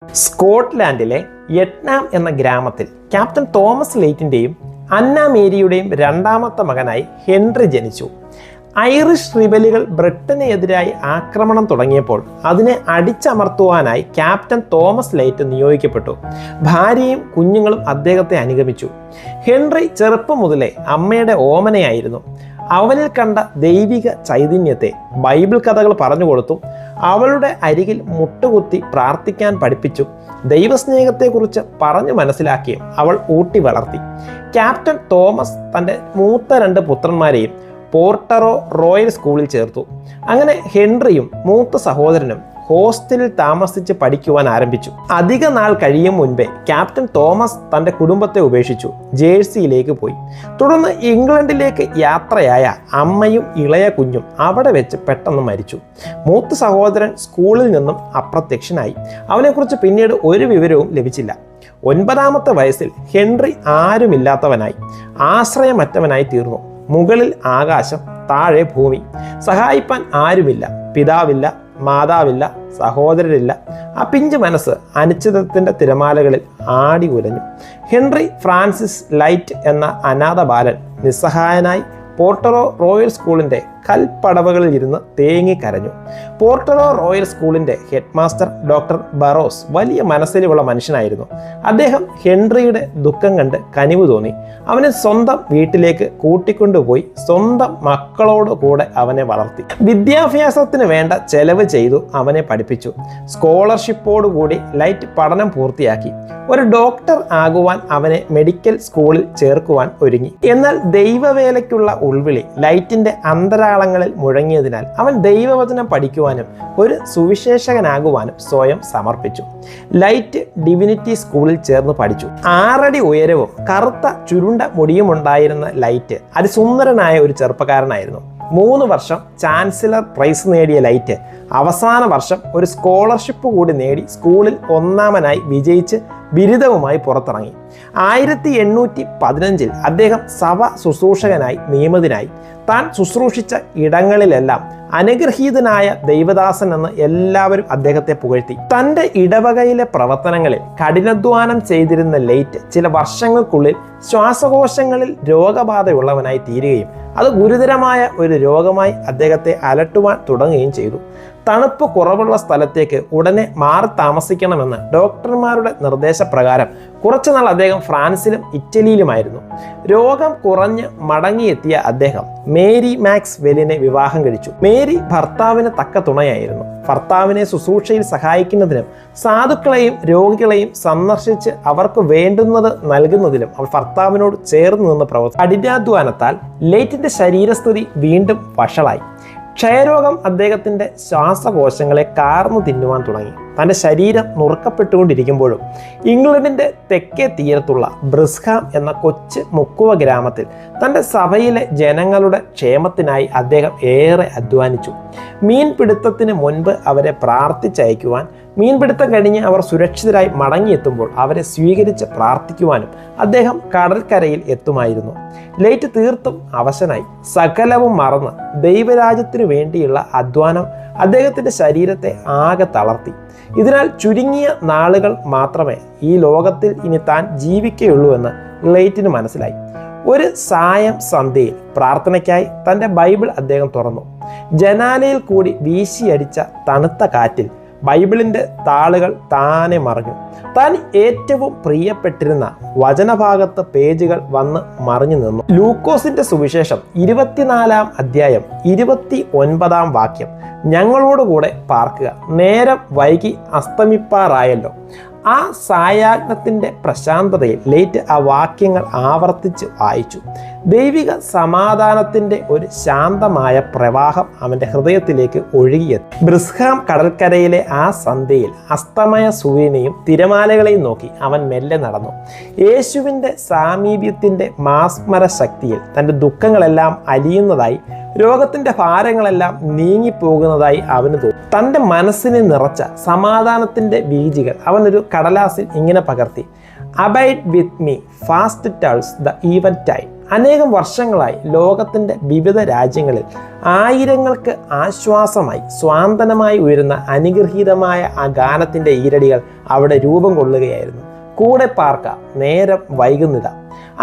സ്കോട്ട്ലാൻഡിലെ യെട്നാം എന്ന ഗ്രാമത്തിൽ captain Thomas ലെയ്റ്റിൻ്റെയും അന്ന മേരിയുടെയും രണ്ടാമത്തെ മകനായി ഹെൻറി ജനിച്ചു. ഐറിഷ് റിബലുകൾ ബ്രിട്ടനെതിരായി ആക്രമണം തുടങ്ങിയപ്പോൾ അതിനെ അടിച്ചമർത്തുവാനായി ക്യാപ്റ്റൻ തോമസ് ലെയ്റ്റ് നിയോഗിക്കപ്പെട്ടു. ഭാര്യയും കുഞ്ഞുങ്ങളും അദ്ദേഹത്തെ അനുഗമിച്ചു. ഹെൻറി ചെറുപ്പം മുതലേ അമ്മയുടെ ഓമനയായിരുന്നു. അവനിൽ കണ്ട ദൈവിക ചൈതന്യത്തെ ബൈബിൾ കഥകൾ പറഞ്ഞുകൊടുത്തു. അവളുടെ അരികിൽ മുട്ടുകുത്തി പ്രാർത്ഥിക്കാൻ പഠിപ്പിച്ചു. ദൈവസ്നേഹത്തെക്കുറിച്ച് പറഞ്ഞു മനസ്സിലാക്കിയും അവൾ ഊട്ടി വളർത്തി. ക്യാപ്റ്റൻ തോമസ് തൻ്റെ മൂത്ത 2 പുത്രന്മാരെയും പോർട്ടറോ റോയൽ സ്കൂളിൽ ചേർത്തു. അങ്ങനെ ഹെൻറിയും മൂത്ത സഹോദരനും ഹോസ്റ്റലിൽ താമസിച്ച് പഠിക്കുവാൻ ആരംഭിച്ചു. അധിക നാൾ കഴിയും മുൻപേ ക്യാപ്റ്റൻ തോമസ് തൻ്റെ കുടുംബത്തെ ഉപേക്ഷിച്ചു ജേഴ്സിയിലേക്ക് പോയി. തുടർന്ന് ഇംഗ്ലണ്ടിലേക്ക് യാത്രയായ അമ്മയും ഇളയ കുഞ്ഞും അവിടെ വെച്ച് പെട്ടെന്ന് മരിച്ചു. മൂത്ത സഹോദരൻ സ്കൂളിൽ നിന്നും അപ്രത്യക്ഷനായി. അവനെക്കുറിച്ച് പിന്നീട് ഒരു വിവരവും ലഭിച്ചില്ല. 9ാമത്തെ വയസ്സിൽ ഹെൻറി ആരുമില്ലാത്തവനായി, ആശ്രയമറ്റവനായി തീർന്നു. മുകളിൽ ആകാശം, താഴെ ഭൂമി. സഹായിപ്പാൻ ആരുമില്ല. പിതാവില്ല, മാതാവില്ല, സഹോദരരില്ല. ആ പിഞ്ച് മനസ്സ് അനിശ്ചിതത്വത്തിൻ്റെ തിരമാലകളിൽ ആടി ഉലഞ്ഞു. ഹെൻറി ഫ്രാൻസിസ് ലൈറ്റ് എന്ന അനാഥ ബാലൻ നിസ്സഹായനായി പോർട്ടറോ റോയൽ സ്കൂളിൻ്റെ കൽപ്പടവുകളിൽ ഇരുന്ന് തേങ്ങിക്കരഞ്ഞു. പോർട്ടറോ റോയൽ സ്കൂളിൻ്റെ ഹെഡ് മാസ്റ്റർ ഡോക്ടർ ബറോസ് വലിയ മനസ്സിലുള്ള മനുഷ്യനായിരുന്നു. അദ്ദേഹം ഹെൻറിയുടെ ദുഃഖം കണ്ട് കനിവ് തോന്നി. അവനെ സ്വന്തം വീട്ടിലേക്ക് കൂട്ടിക്കൊണ്ടുപോയി സ്വന്തം മക്കളോട് കൂടെ അവനെ വളർത്തി. വിദ്യാഭ്യാസത്തിന് വേണ്ട ചെലവ് ചെയ്തു അവനെ പഠിപ്പിച്ചു. സ്കോളർഷിപ്പോടുകൂടി ലൈറ്റ് പഠനം പൂർത്തിയാക്കി. ഒരു ഡോക്ടർ ആകുവാൻ അവനെ മെഡിക്കൽ സ്കൂളിൽ ചേർക്കുവാൻ ഒരുങ്ങി. എന്നാൽ ദൈവവേലയ്ക്കുള്ള ഉൾവിളി ലൈറ്റിൻ്റെ അന്തരാളങ്ങളിൽ മുഴങ്ങിയതിനാൽ അവൻ ദൈവവചനം പഠിക്കുവാനും ഒരു സുവിശേഷകനാകുവാനും സ്വയം സമർപ്പിച്ചു. ലൈറ്റ് ഡിവിനിറ്റി സ്കൂളിൽ ചേർന്ന് പഠിച്ചു. 6 അടി ഉയരവും കറുത്ത ചുരുണ്ട മുടിയുമുണ്ടായിരുന്ന ലൈറ്റ് അതിസുന്ദരനായ ഒരു ചെറുപ്പക്കാരനായിരുന്നു. 3 വർഷം ചാൻസലർ പ്രൈസ് നേടിയ ലൈറ്റ് അവസാന വർഷം ഒരു സ്കോളർഷിപ്പ് കൂടി നേടി സ്കൂളിൽ 1ാമനായി വിജയിച്ച് ബിരുദവുമായി പുറത്തിറങ്ങി. 1815 അദ്ദേഹം സഭ ശുശ്രൂഷകനായി നിയമിതനായി. താൻ ശുശ്രൂഷിച്ച ഇടങ്ങളിലെല്ലാം അനുഗ്രഹീതനായ ദൈവദാസൻ എന്ന് എല്ലാവരും അദ്ദേഹത്തെ പുകഴ്ത്തി. തൻ്റെ ഇടവകയിലെ പ്രവർത്തനങ്ങളിൽ കഠിനാധ്വാനം ചെയ്തിരുന്ന ലൈറ്റ് ചില വർഷങ്ങൾക്കുള്ളിൽ ശ്വാസകോശങ്ങളിൽ രോഗബാധയുള്ളവനായി തീരുകയും അത് ഗുരുതരമായ ഒരു രോഗമായി അദ്ദേഹത്തെ അലട്ടുവാൻ തുടങ്ങുകയും ചെയ്തു. തണുപ്പ് കുറവുള്ള സ്ഥലത്തേക്ക് ഉടനെ മാറി താമസിക്കണമെന്ന് ഡോക്ടർമാരുടെ നിർദ്ദേശപ്രകാരം കുറച്ചുനാൾ അദ്ദേഹം ഫ്രാൻസിലും ഇറ്റലിയിലുമായിരുന്നു. രോഗം കുറഞ്ഞ് മടങ്ങിയെത്തിയ അദ്ദേഹം മേരി മാക്സ് വെല്ലിനെ വിവാഹം കഴിച്ചു. മേരി ഭർത്താവിന് തക്ക തുണയായിരുന്നു. ഭർത്താവിനെ ശുശ്രൂഷയിൽ സഹായിക്കുന്നതിനും സാധുക്കളെയും രോഗികളെയും സന്ദർശിച്ച് അവർക്ക് വേണ്ടുന്നത് നൽകുന്നതിലും അവൾ ഭർത്താവിനോട് ചേർന്ന് നിന്ന് പ്രവർത്തിച്ചു. കഠിനാധ്വാനത്താൽ ലൈറ്റിന്റെ ശരീരസ്ഥിതി വീണ്ടും വഷളായി. ക്ഷയരോഗം അദ്ദേഹത്തിൻ്റെ ശ്വാസകോശങ്ങളെ കാർന്നു തിന്നുവാൻ തുടങ്ങി. തൻ്റെ ശരീരം നുറുക്കപ്പെട്ടുകൊണ്ടിരിക്കുമ്പോഴും ഇംഗ്ലണ്ടിൻ്റെ തെക്കേ തീരത്തുള്ള ബ്രിസ്ഹാം എന്ന കൊച്ചു മുക്കുവ ഗ്രാമത്തിൽ തൻ്റെ സഭയിലെ ജനങ്ങളുടെ ക്ഷേമത്തിനായി അദ്ദേഹം ഏറെ അധ്വാനിച്ചു. മീൻപിടുത്തത്തിന് മുൻപ് അവരെ പ്രാർത്ഥിച്ചയക്കുവാൻ, മീൻപിടുത്തം കഴിഞ്ഞ് അവർ സുരക്ഷിതരായി മടങ്ങിയെത്തുമ്പോൾ അവരെ സ്വീകരിച്ച് പ്രാർത്ഥിക്കുവാനും അദ്ദേഹം കടൽക്കരയിൽ എത്തുമായിരുന്നു. ലൈറ്റ് തീർത്തും അവശനായി. സകലവും മറന്ന് ദൈവരാജ്യത്തിനു വേണ്ടിയുള്ള അധ്വാനം അദ്ദേഹത്തിൻ്റെ ശരീരത്തെ ആകെ തളർത്തി. ഇതിനാൽ ചുരുങ്ങിയ നാളുകൾ മാത്രമേ ഈ ലോകത്തിൽ ഇനി താൻ ജീവിക്കുകയുള്ളൂ എന്ന് ലൈറ്റിന് മനസ്സിലായി. ഒരു സായം സന്ധ്യയിൽ പ്രാർത്ഥനയ്ക്കായി തൻ്റെ ബൈബിൾ അദ്ദേഹം തുറന്നു. ജനാലയിൽ കൂടി വീശിയടിച്ച തണുത്ത കാറ്റിൽ ബൈബിളിൻ്റെ താളുകൾ താനെ മറിഞ്ഞു. താൻ ഏറ്റവും പ്രിയപ്പെട്ടിരുന്ന വചനഭാഗത്ത് പേജുകൾ വന്ന് മറിഞ്ഞു നിന്നു. ലൂക്കോസിന്റെ സുവിശേഷം 24-ാം അധ്യായം 29-ാം വാക്യം, ഞങ്ങളോടുകൂടെ പാർക്കുക, നേരം വൈകി അസ്തമിപ്പാറായല്ലോ. ആ സായാഹ്നത്തിൻ്റെ പ്രശാന്തതയിൽ ലൈറ്റ് ആ വാക്യങ്ങൾ ആവർത്തിച്ച് വായിച്ചു. ദൈവിക സമാധാനത്തിൻ്റെ ഒരു ശാന്തമായ പ്രവാഹം അവൻ്റെ ഹൃദയത്തിലേക്ക് ഒഴുകിയെത്തി. ബ്രിസ്ഹാം കടൽക്കരയിലെ ആ സന്ധ്യയിൽ അസ്തമയ സൂര്യനെയും തിരമാലകളെയും നോക്കി അവൻ മെല്ലെ നടന്നു. യേശുവിൻ്റെ സാമീപ്യത്തിൻ്റെ മാസ്മര ശക്തിയിൽ തൻ്റെ ദുഃഖങ്ങളെല്ലാം അലിയുന്നതായി, രോഗത്തിൻ്റെ ഭാരങ്ങളെല്ലാം നീങ്ങിപ്പോകുന്നതായി അവന് തോന്നി. തൻ്റെ മനസ്സിനെ നിറച്ച സമാധാനത്തിൻ്റെ ബീജികൾ അവനൊരു കടലാസിൽ ഇങ്ങനെ പകർത്തി: abide with me, fast ടേൾസ് the even time. അനേകം വർഷങ്ങളായി ലോകത്തിൻ്റെ വിവിധ രാജ്യങ്ങളിൽ ആയിരങ്ങൾക്ക് ആശ്വാസമായി സ്വാന്തനമായി ഉയരുന്ന അനുഗ്രഹീതമായ ആ ഗാനത്തിൻ്റെ ഈരടികൾ അവിടെ രൂപം കൊള്ളുകയായിരുന്നു. കൂടെ പാർക്ക, നേരം വൈകുന്നിത.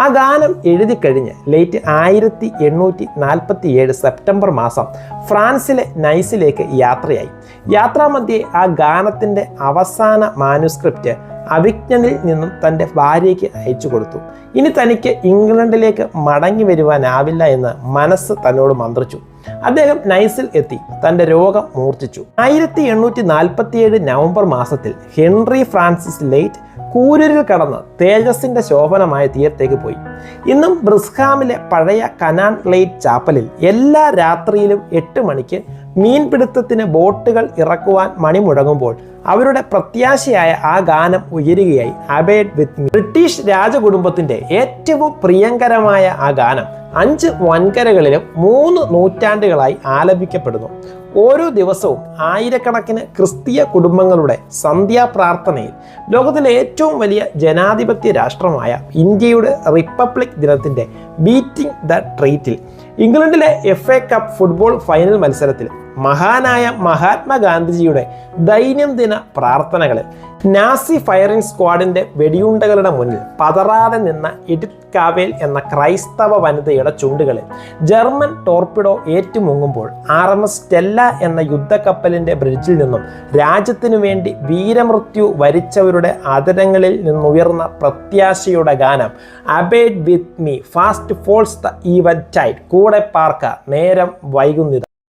ആ ഗാനം എഴുതി കഴിഞ്ഞ് ലേറ്റ് 1847 സെപ്റ്റംബർ മാസം ഫ്രാൻസിലെ നൈസിലേക്ക് യാത്രയായി. യാത്രാമധ്യേ ആ ഗാനത്തിൻ്റെ അവസാന മാനുസ്ക്രിപ്റ്റ് അവിജ്ഞനിൽ നിന്നും തൻ്റെ ഭാര്യയ്ക്ക് അയച്ചു കൊടുത്തു. ഇനി തനിക്ക് ഇംഗ്ലണ്ടിലേക്ക് മടങ്ങി വരുവാനാവില്ല എന്ന് മനസ്സ് തന്നോട് മന്ത്രിച്ചു. അദ്ദേഹം നൈസിൽ എത്തി തൻ്റെ രോഗം മൂർച്ഛിച്ചു. 1847 നവംബർ മാസത്തിൽ ഹെൻറി ഫ്രാൻസിസ് ലേറ്റ് കൂരിൽ കടന്ന് തേജസ്സിൻ്റെ ശോഭനമായ തീരത്തേക്ക് പോയി. ഇന്നും ബ്രിസ്ഹാമിലെ പഴയ കനാൻ ലേറ്റ് ചാപ്പലിൽ എല്ലാ രാത്രിയിലും 8 മണിക്ക് മീൻപിടുത്തത്തിന് ബോട്ടുകൾ ഇറക്കുവാൻ മണി മുഴങ്ങുമ്പോൾ അവരുടെ പ്രത്യാശയായ ആ ഗാനം ഉയരുകയായി. Abide with me. ബ്രിട്ടീഷ് രാജകുടുംബത്തിൻ്റെ ഏറ്റവും പ്രിയങ്കരമായ ആ ഗാനം 5 വൻകരകളിലും 3 നൂറ്റാണ്ടുകളായി ആലപിക്കപ്പെടുന്നു. ഓരോ ദിവസവും ആയിരക്കണക്കിന് ക്രിസ്തീയ കുടുംബങ്ങളുടെ സന്ധ്യാപ്രാർത്ഥനയിൽ ലോകത്തിലെ ഏറ്റവും വലിയ ജനാധിപത്യ രാഷ്ട്രമായ ഇന്ത്യയുടെ റിപ്പബ്ലിക് ദിനത്തിൻ്റെ ബീറ്റിംഗ് ദ ട്രീറ്റിൽ ഇംഗ്ലണ്ടിലെ FA കപ്പ് ഫുട്ബോൾ ഫൈനൽ മത്സരത്തിൽ മഹാനായ മഹാത്മാഗാന്ധിജിയുടെ ദൈനംദിന പ്രാർത്ഥനകളിൽ നാസി ഫയറിംഗ് സ്ക്വാഡിൻ്റെ വെടിയുണ്ടകളുടെ മുന്നിൽ പതറാതെ നിന്ന എഡിത്ത് കാവേൽ എന്ന ക്രൈസ്തവ വനിതയുടെ ചുണ്ടുകളിൽ ജർമ്മൻ ടോർപിഡോ ഏറ്റുമുങ്ങുമ്പോൾ RMS സ്റ്റെല്ല എന്ന യുദ്ധക്കപ്പലിൻ്റെ ബ്രിഡ്ജിൽ നിന്നും രാജ്യത്തിനു വേണ്ടി വീരമൃത്യു വരിച്ചവരുടെ ആദരങ്ങളിൽ നിന്നുയർന്ന പ്രത്യാശയുടെ ഗാനം abide with me, fast falls the eventide. കൂടെ പാർക്ക, നേരം വൈകുന്നിത.